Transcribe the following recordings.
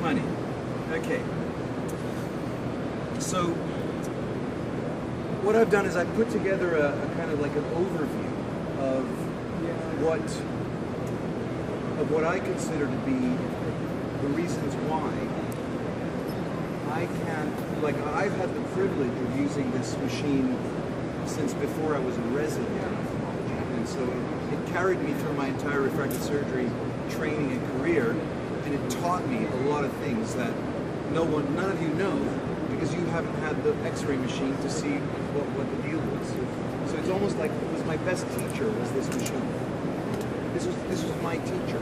Funny. Okay. So what I've done is I've put together a kind of like an overview of what I consider to be the reasons why I can't, like, I've had the privilege of using this machine since before I was a resident in ophthalmology, and so it carried me through my entire refractive surgery training and career, and it taught me a lot of things that none of you know, because you haven't had the X-ray machine to see what the deal was. So it's almost like it was my best teacher was this machine. This was my teacher,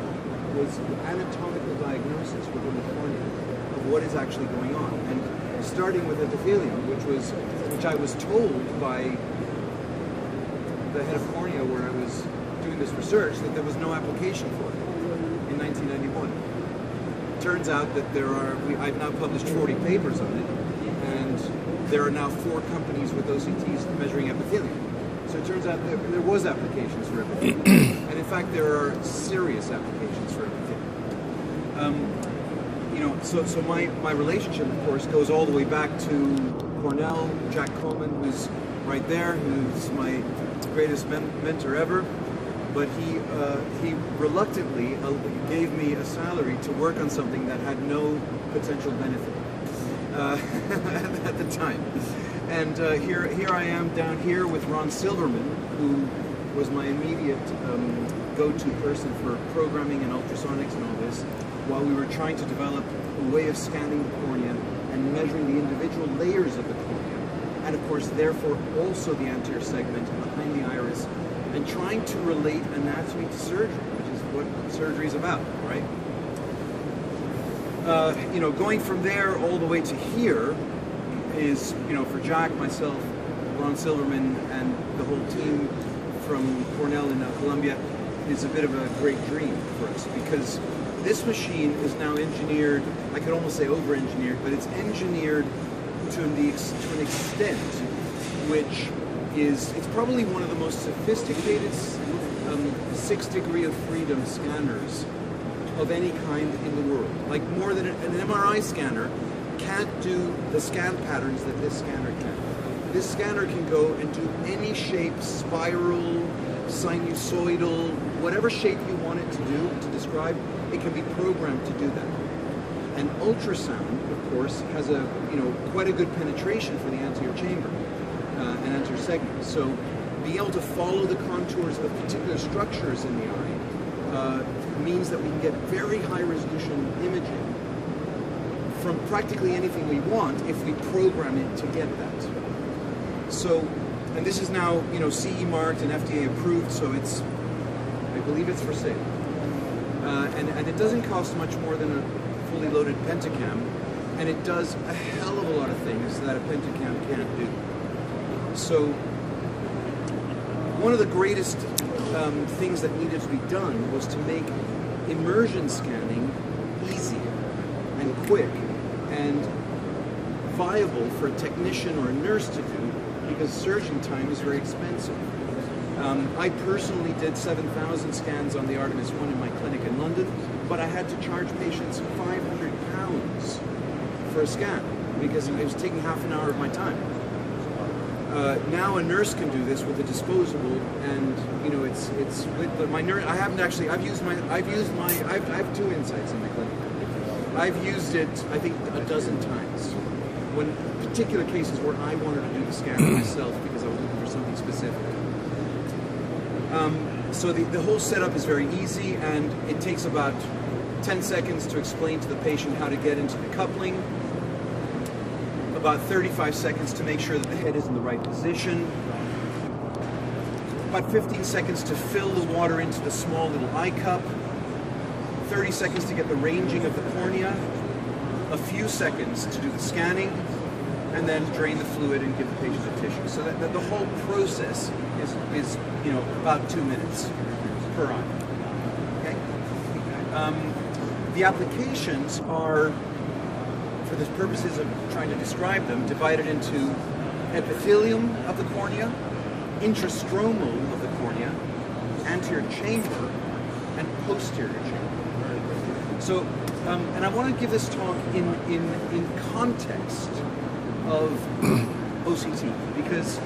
was anatomical diagnosis within the cornea of what is actually going on, and starting with epithelium, which I was told by the head of cornea where I was doing this research that there was no application for it in 1991. Turns out that I've now published 40 papers on it, and there are now 4 companies with OCTs measuring epithelium. So it turns out that there was applications for epithelium, and in fact there are serious applications for epithelium. So my relationship, of course, goes all the way back to Cornell, Jack Coleman, who's right there, who's my greatest mentor ever. But he reluctantly gave me a salary to work on something that had no potential benefit at the time. And here I am down here with Ron Silverman, who was my immediate go-to person for programming and ultrasonics and all this, while we were trying to develop a way of scanning the cornea and measuring the individual layers of the cornea, and of course therefore also the anterior segment behind the iris, and trying to relate anatomy to surgery, which is what surgery is about, right? Going from there all the way to here is, for Jack, myself, Ron Silverman, and the whole team from Cornell and Columbia, is a bit of a great dream for us, because this machine is now engineered, I could almost say over-engineered, but it's engineered to an extent which it's probably one of the most sophisticated 6 degree of freedom scanners of any kind in the world. Like, more than an MRI scanner can't do the scan patterns that this scanner can. This scanner can go and do any shape, spiral, sinusoidal, whatever shape you want it to do, to describe, it can be programmed to do that. And ultrasound, of course, has quite a good penetration for the anterior chamber and anterior segment. So being able to follow the contours of particular structures in the eye means that we can get very high resolution imaging from practically anything we want if we program it to get that. So, and this is now, CE marked and FDA approved, so I believe it's for sale. And it doesn't cost much more than a fully loaded Pentacam, and it does a hell of a lot of things that a Pentacam can't do. So, one of the greatest things that needed to be done was to make immersion scanning easy and quick and viable for a technician or a nurse to do, because surgeon time is very expensive. I personally did 7,000 scans on the Artemis 1 in my clinic in London, but I had to charge patients £500 for a scan because it was taking half an hour of my time. Now a nurse can do this with a disposable, and it's with my nurse. I have 2 insights in the clinic. I've used it, I think, a dozen times. When particular cases where I wanted to do the scan myself because I was looking for something specific. So the whole setup is very easy, and it takes about 10 seconds to explain to the patient how to get into the coupling, about 35 seconds to make sure that the head is in the right position, about 15 seconds to fill the water into the small little eye cup, 30 seconds to get the ranging of the cornea, a few seconds to do the scanning, and then drain the fluid and give the patient a tissue. So that the whole process is about 2 minutes per eye. Okay. The applications are, for the purposes of trying to describe them, divided into epithelium of the cornea, intrastromal of the cornea, anterior chamber, and posterior chamber. So, and I want to give this talk in context of OCT, because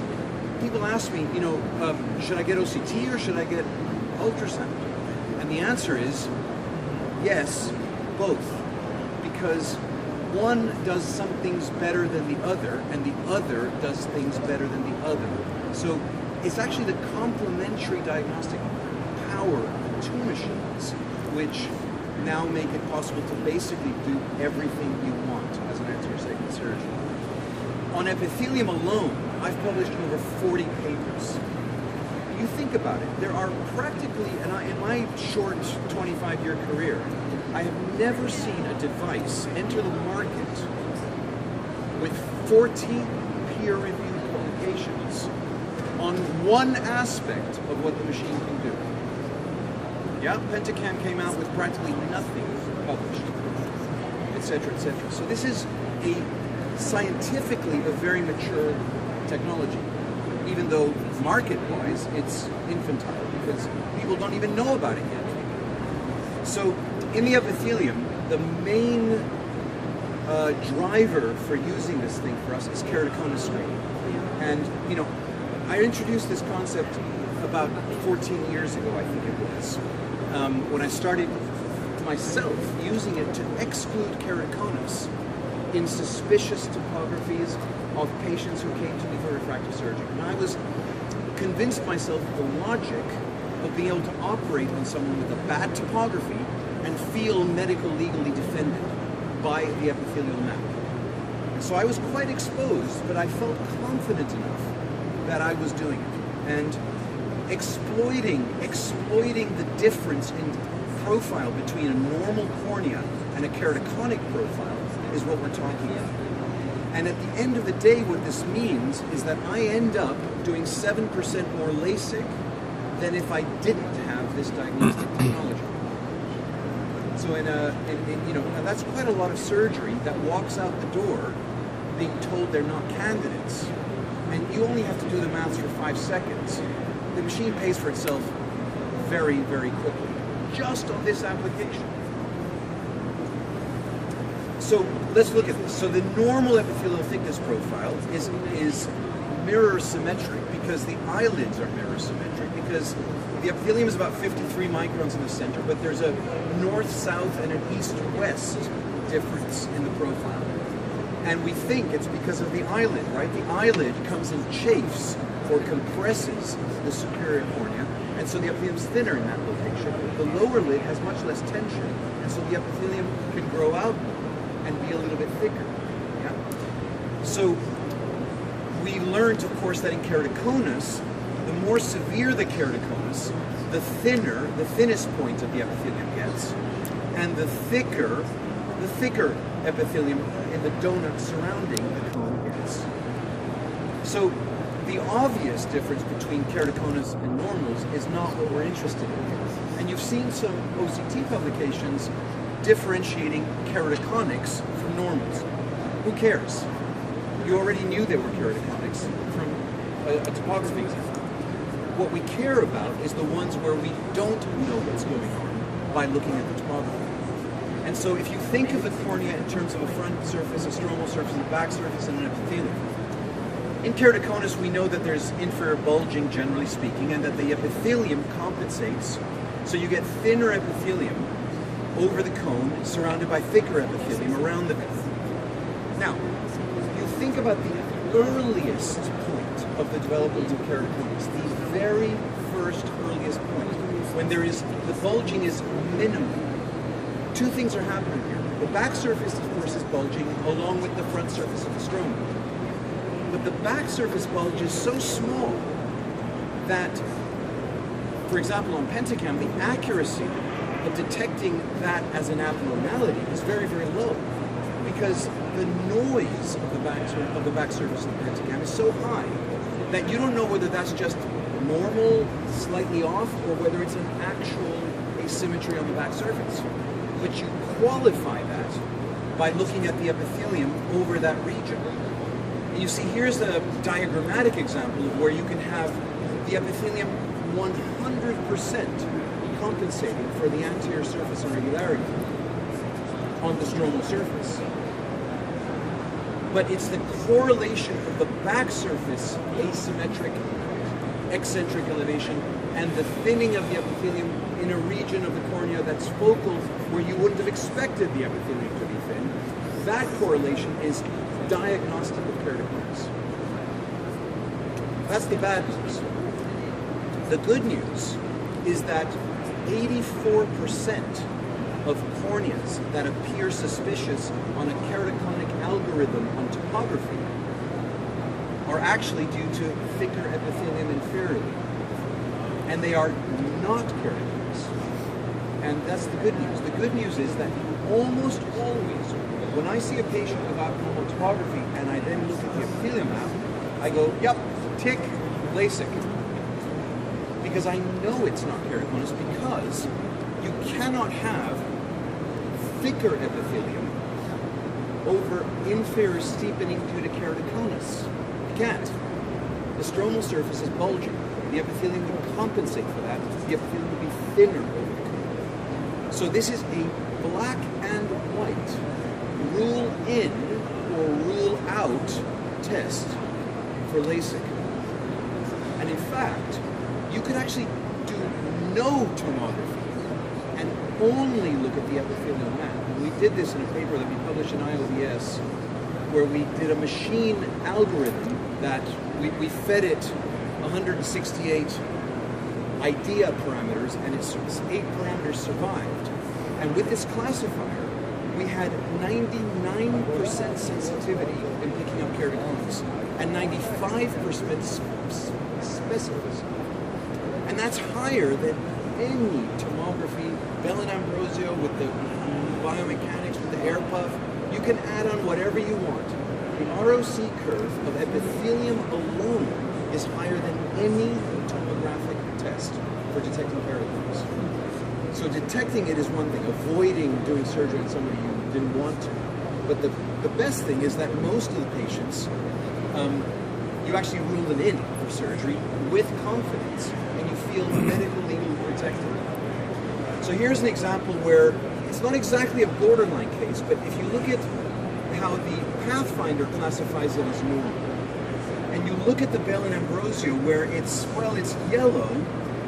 people ask me, you know, should I get OCT or should I get ultrasound? And the answer is yes, both, because one does some things better than the other, and the other does things better than the other. So it's actually the complementary diagnostic power of the two machines which now make it possible to basically do everything you want as an anterior segment surgeon. On epithelium alone, I've published over 40 papers. You think about it, there are practically, and in my short 25-year career, I have never seen a device enter the market with 14 peer-reviewed publications on one aspect of what the machine can do. Yeah, Pentacam came out with practically nothing published, etc., etc. So this is scientifically a very mature technology, even though market-wise it's infantile because people don't even know about it yet. So in the epithelium, the main driver for using this thing for us is keratoconistry. And you know, I introduced this concept about 14 years ago, I think it was, when I started myself using it to exclude keratoconus in suspicious topographies of patients who came to me for refractive surgery. And I was convinced myself of the logic of being able to operate on someone with a bad topography and feel medical-legally defended by the epithelial map. And so I was quite exposed, but I felt confident enough that I was doing it. And exploiting the difference in profile between a normal cornea and a keratoconic profile is what we're talking about. And at the end of the day, what this means is that I end up doing 7% more LASIK than if I didn't have this diagnostic technology. So you know, and that's quite a lot of surgery that walks out the door being told they're not candidates. And you only have to do the maths for 5 seconds. The machine pays for itself very, very quickly, just on this application. So let's look at this. So the normal epithelial thickness profile is mirror symmetric because the eyelids are mirror symmetric, because the epithelium is about 53 microns in the center, but there's a north-south and an east-west difference in the profile. And we think it's because of the eyelid, right? The eyelid comes and chafes or compresses the superior cornea, and so the epithelium is thinner in that location. The lower lid has much less tension, and so the epithelium can grow out and be a little bit thicker. Yeah? So we learned, of course, that in keratoconus, the more severe the keratoconus, the thinnest point of the epithelium gets, and the thicker epithelium in the donut surrounding the cone gets. So the obvious difference between keratoconus and normals is not what we're interested in. And you've seen some OCT publications differentiating keratoconics from normals. Who cares? You already knew they were keratoconics from a topography example. What we care about is the ones where we don't know what's going on by looking at the topography. And so if you think of the cornea in terms of a front surface, a stromal surface, a back surface, and an epithelium, in keratoconus we know that there's inferior bulging, generally speaking, and that the epithelium compensates. So you get thinner epithelium over the cone, surrounded by thicker epithelium around the cone. Now, you think about the earliest point of the development of keratoconus, the very first earliest point, when there is, the bulging is minimal. Two things are happening here. The back surface, of course, is bulging along with the front surface of the stroma. But the back surface bulge is so small that, for example, on Pentacam, the accuracy of detecting that as an abnormality is very, very low, because the noise of the back surface of the Pentacam is so high that you don't know whether that's just normal, slightly off, or whether it's an actual asymmetry on the back surface. But you qualify that by looking at the epithelium over that region. And you see, here's a diagrammatic example of where you can have the epithelium 100% compensating for the anterior surface irregularity. on the stromal surface. But it's the correlation of the back surface asymmetric eccentric elevation and the thinning of the epithelium in a region of the cornea that's focal where you wouldn't have expected the epithelium to be thin. That correlation is diagnostic of keratoconus. That's the bad news. The good news is that 84% of corneas that appear suspicious on a keratoconic algorithm on topography are actually due to thicker epithelium inferiorly. And they are not keratoconus. And that's the good news. The good news is that almost always, when I see a patient with abnormal topography and I then look at the epithelium map, I go, yep, tick, LASIK. Because I know it's not keratoconus, because you cannot have thicker epithelium over inferior steepening due to keratoconus. You can't. The stromal surface is bulging. The epithelium can compensate for that. The epithelium will be thinner over the cornea. So this is a black and white rule in or rule out test for LASIK. And in fact, you could actually do no tomography and only look at the epithelial map. And we did this in a paper that we published in AAO, where we did a machine algorithm that we fed it 168 idea parameters, and its 8 parameters survived. And with this classifier, we had 99% sensitivity in picking up keratoconus and 95% specificity. And that's higher than any tomography, Bell and Ambrosio with the biomechanics, with the air puff. You can add on whatever you want. The ROC curve of epithelium alone is higher than any tomographic test for detecting keratoconus. So detecting it is one thing, avoiding doing surgery on somebody you didn't want to. But the best thing is that most of the patients, you actually rule them in for surgery with confidence, and you feel medical legally protected. So here's an example where it's not exactly a borderline case, but if you look at how the Pathfinder classifies it as normal, and you look at the Bell and Ambrosio where it's yellow,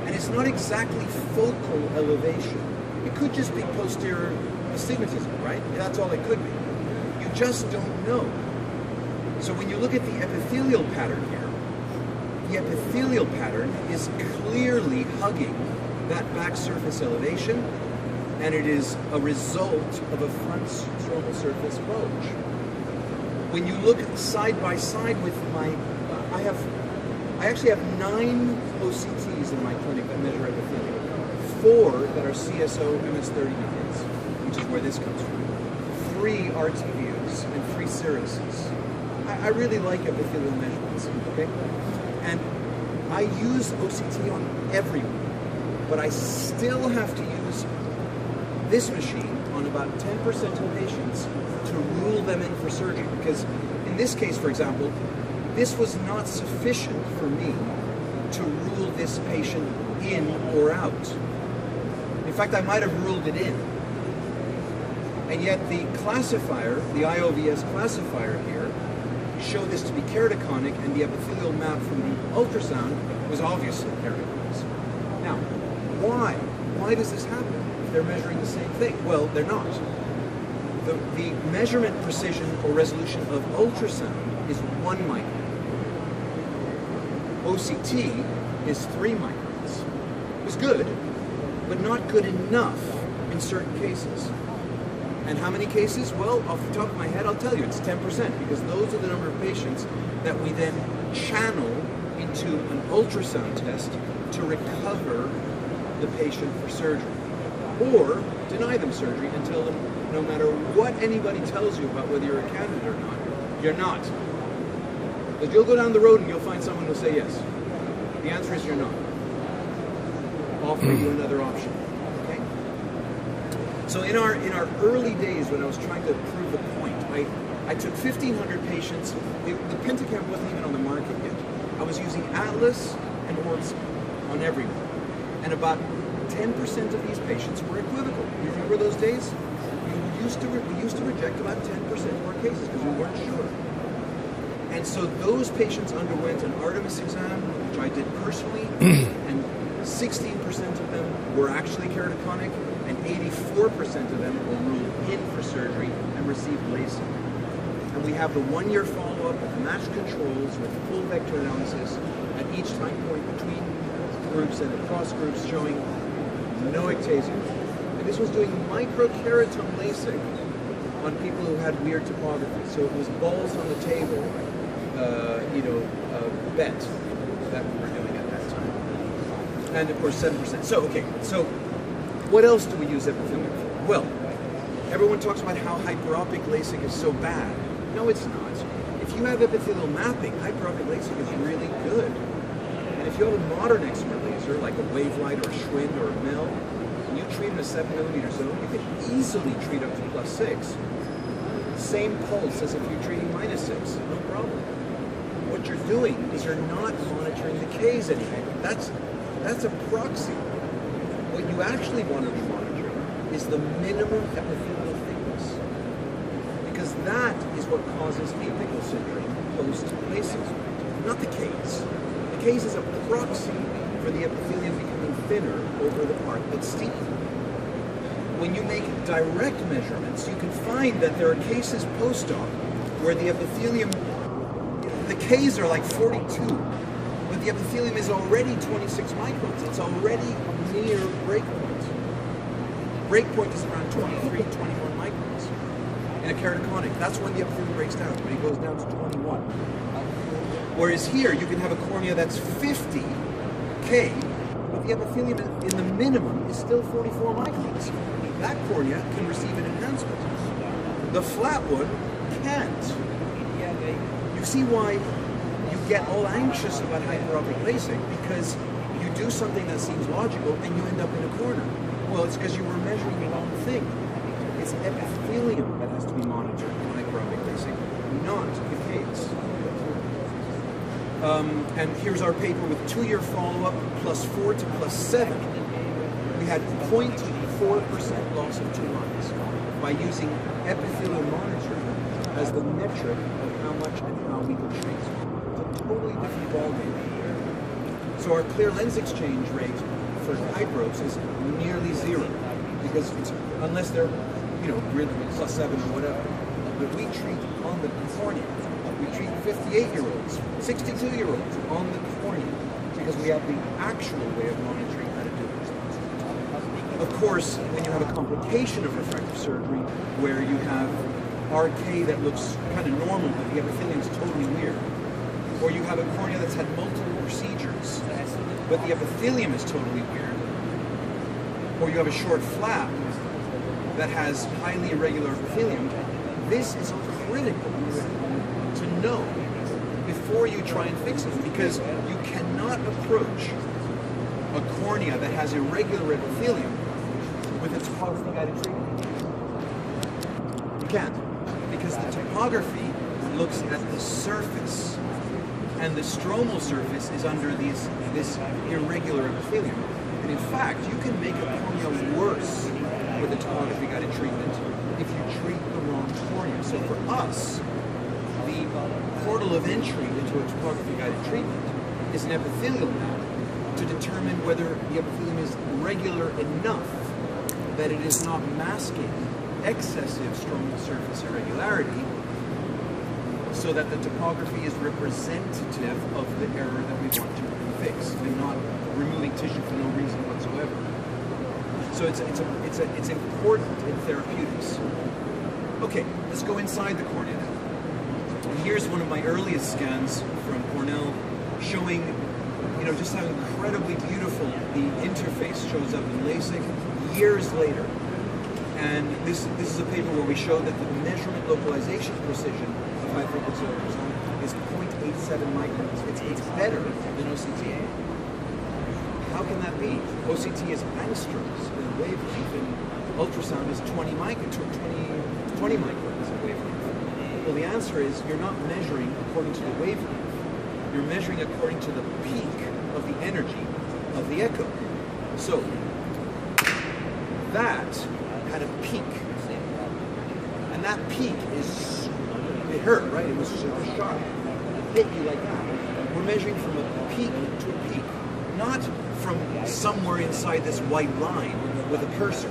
and it's not exactly focal elevation. It could just be posterior astigmatism, right? That's all it could be. You just don't know. So when you look at the epithelial pattern here, the epithelial pattern is clearly hugging that back surface elevation, and it is a result of a front stromal surface bulge. When you look side by side with my, I actually have 9 OCTs in my clinic that measure epithelium. 4 that are CSO MS39s, which is where this comes from. 3 RT views and 3 Siriuses. I really like epithelial measurements, okay? And I use OCT on everyone, but I still have to use this machine on about 10% of patients to rule them in for surgery, because in this case, for example, this was not sufficient for me to rule this patient in or out. In fact, I might have ruled it in. And yet the classifier, the IOVS classifier here, showed this to be keratoconic, and the epithelial map from the ultrasound was obviously keratoconus. Now, why? Why does this happen if they're measuring the same thing? Well, they're not. The measurement precision or resolution of ultrasound is 1 micron. OCT is 3 microns. It was good, but not good enough in certain cases. And how many cases? Well, off the top of my head, I'll tell you, it's 10%, because those are the number of patients that we then channel into an ultrasound test to recover the patient for surgery. Or deny them surgery and tell them, no matter what anybody tells you about whether you're a candidate or not, you're not. Because you'll go down the road and you'll find someone who'll say yes. The answer is you're not. Offer you another option. Okay? So in our early days, when I was trying to prove the point, I took 1,500 patients. The Pentacam wasn't even on the market yet. I was using Atlas and Ormsky on everyone. And about 10% of these patients were equivocal. You remember those days? we used to reject about 10% of our cases because we weren't sure. And so those patients underwent an Artemis exam, which I did personally, and 16% of them were actually keratoconic, and 84% of them were ruled in for surgery and received LASIK. And we have the 1-year follow-up with matched controls with full vector analysis at each time point between groups and across groups showing no ectasia. And this was doing microkeraton LASIK on people who had weird topography. So it was balls on the table, bet that we were doing at that time. And of course 7%. So, okay, so what else do we use epithelium for? Well, everyone talks about how hyperopic LASIK is so bad. No, it's not. If you have epithelial mapping, hyperopic LASIK is really good. And if you have a modern excimer laser, like a Wavelight or a Schwind or a Mill, and you treat in a 7mm zone, you can easily treat up to +6. Same pulse as if you're treating -6, no problem. What you're doing is you're not monitoring the Ks anymore. That's a proxy. What you actually want to be monitoring is the minimum epithelial thickness, because that is what causes apical syndrome post-LASIK, not the Ks. The Ks is a proxy for the epithelium becoming thinner over the part that's steep. When you make direct measurements, you can find that there are cases post-op where the epithelium, the Ks are like 42, but the epithelium is already 26 microns. It's already near breakpoint. Breakpoint is around 23, 21 microns in a keratoconic. That's when the epithelium breaks down, when it goes down to 21. Whereas here, you can have a cornea that's 50 K, but the epithelium in the minimum is still 44 microns. That cornea can receive an enhancement. The flat one can't. You see why you get all anxious about hyperopic LASIK, because you do something that seems logical and you end up in a corner. Well, it's because you were measuring the wrong thing. It's epithelium that has to be monitored in hyperopic LASIK, not the Ks. And here's our paper with 2-year follow-up, +4 to +7. We had 0.4% loss of 2 lines by using epithelial monitoring as the metric of how much and how we could treat. It's a totally different ballgame. So our clear lens exchange rate for hyperos is nearly 0, because it's, unless they're, really +7 or whatever. But we treat on the cornea. We treat 58-year-olds, 62-year-olds on the cornea, because we have the actual way of monitoring how to do it. Of course, when you have a complication of refractive surgery, where you have RK that looks kind of normal, but the epithelium is totally weird, or you have a cornea that's had multiple procedures, but the epithelium is totally weird, or you have a short flap that has highly irregular epithelium, this is critical to know before you try and fix it, because you cannot approach a cornea that has irregular epithelium with a topography-guided treatment. You can't, because the topography looks at the surface, and the stromal surface is under this irregular epithelium. And in fact, you can make a cornea worse with a topography-guided treatment if you treat the wrong cornea. So for us, the portal of entry into a topography-guided treatment is an epithelial map to determine whether the epithelium is regular enough that it is not masking excessive stromal surface irregularity, so that the topography is representative of the error that we want to fix, and not removing tissue for no reason whatsoever. So it's important in therapeutics. Okay, let's go inside the cornea now. And here's one of my earliest scans from Cornell, showing, just how incredibly beautiful the interface shows up in LASIK years later. And this is a paper where we show that the measurement localization precision of hyperopic zone is 0.87 microns. It's better than OCT. How can that be? OCT is angstroms in wavelength, and ultrasound is 20 microns in wavelength. Well, the answer is you're not measuring according to the wavelength. You're measuring according to the peak of the energy of the echo. So that had a peak And that peak it hurt, right? It was super sharp. It hit you like that. We're measuring from a peak to a peak, not from somewhere inside this white line with a cursor.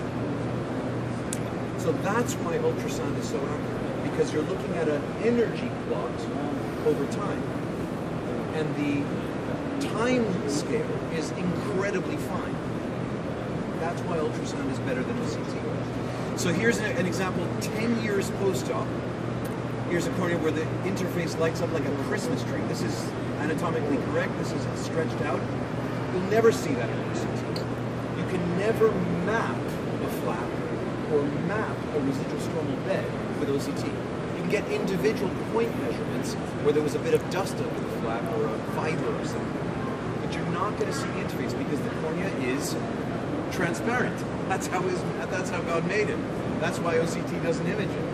So that's why ultrasound is so accurate, because you're looking at an energy plot over time. And the time scale is incredibly fine. That's why ultrasound is better than OCT. So here's an example, 10 years post-op. Here's a cornea where the interface lights up like a Christmas tree. This is anatomically correct. This is stretched out. You'll never see that in OCT. You can never map a flap or map a residual stromal bed with OCT. You can get individual point measurements where there was a bit of dust under the flap or a fiber or something. But you're not going to see the interface because the cornea is transparent. That's how God made it. That's why OCT doesn't image it.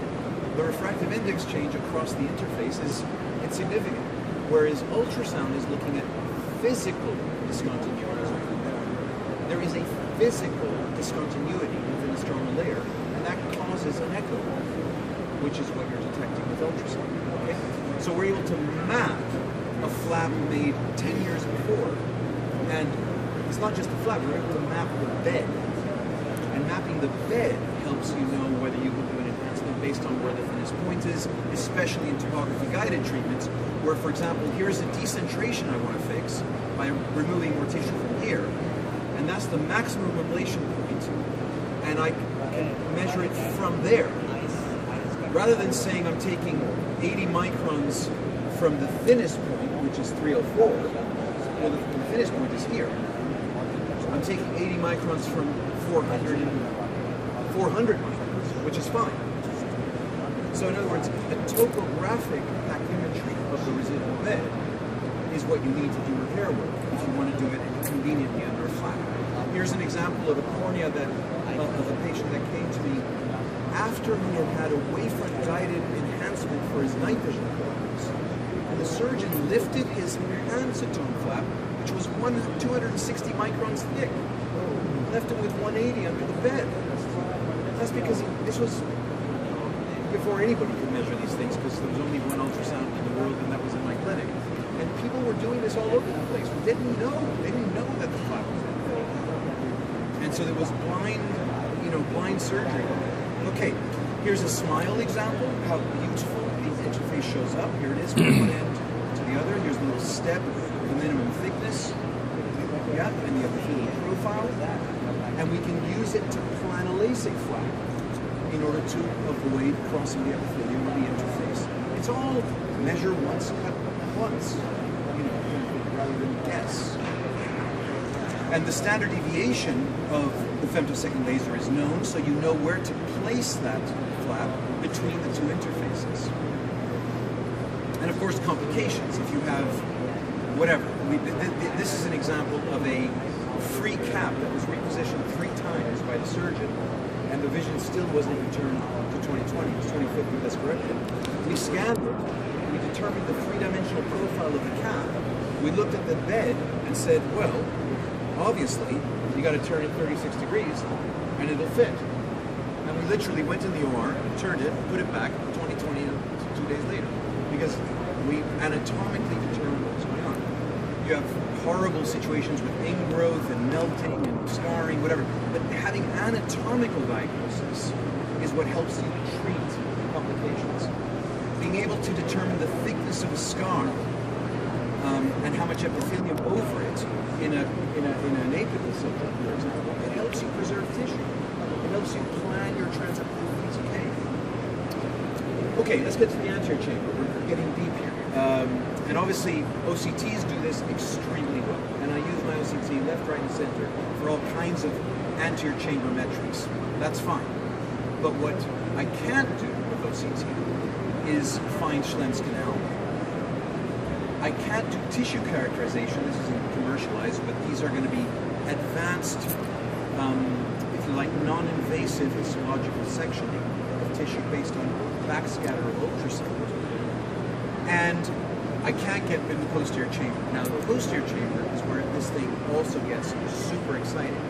The refractive index change across the interface is insignificant, whereas ultrasound is looking at physical discontinuities. There is a physical discontinuity within the stromal layer, and that causes an echo, which is what you're detecting with ultrasound. Okay? So we're able to map a flap made 10 years before, and it's not just a flap, we're able to map the bed. And mapping the bed helps you know whether you will do an enhancement based on where the thinnest point is, especially in topography-guided treatments, where, for example, here's a decentration I want to fix by removing more tissue from here, and that's the maximum ablation point, and I can measure it from there. Rather than saying I'm taking 80 microns from the thinnest point, which is 304, well, the thinnest point is here. I'm taking 80 microns from 400 microns, which is fine. So in other words, a topographic pachymetry of the residual bed is what you need to do repair work if you want to do it conveniently under a flap. Here's an example of a cornea of a patient that came to me after he had had a wavefront-guided enhancement for his night vision problems. And the surgeon lifted his pancetone flap, which was 260 microns thick, left him with 180 under the bed. That's because this was before anybody could measure these things, because there was only one ultrasound in the world, and that was in my clinic. And people were doing this all over the place. They didn't know that the flap was that thick. And so there was blind surgery. Okay, here's a smile example, how beautiful the interface shows up. Here it is from one end to the other. Here's the little step, the minimum thickness. Yeah, and the epithelial profile. And we can use it to plan a LASIK flap in order to avoid crossing the epithelium or the interface. It's all measure once, cut once, rather than guess. And the standard deviation of the femtosecond laser is known, so you know where to place that flap between the two interfaces. And of course, complications. If you have whatever, this is an example of a free cap that was repositioned 3 times by the surgeon, and the vision still wasn't returned to 2020. It was 2050 that's corrected. We scanned it. We determined the 3-dimensional profile of the cap. We looked at the bed and said, well, obviously, you got to turn it 36 degrees, and it'll fit. And we literally went in the OR, turned it, put it back, 2020, 2 days later, because we anatomically determined what was going on. You have horrible situations with ingrowth and melting and scarring, whatever, but having anatomical diagnosis is what helps you treat complications. Being able to determine the thickness of a scar and how much epithelium over it in an apical subject, for example, it helps you preserve tissue. It helps you plan your transepidermal decay. Okay, let's get to the anterior chamber. We're getting deep here. And obviously, OCTs do this extremely well. And I use my OCT left, right, and center for all kinds of anterior chamber metrics. That's fine. But what I can't do with OCT is find Schlemm's canal. I can't do tissue characterization. This isn't commercialized, but these are going to be advanced, if you like, non-invasive histological sectioning of tissue based on backscatter of ultrasound. And I can't get in the posterior chamber. Now, the posterior chamber is where this thing also gets super exciting.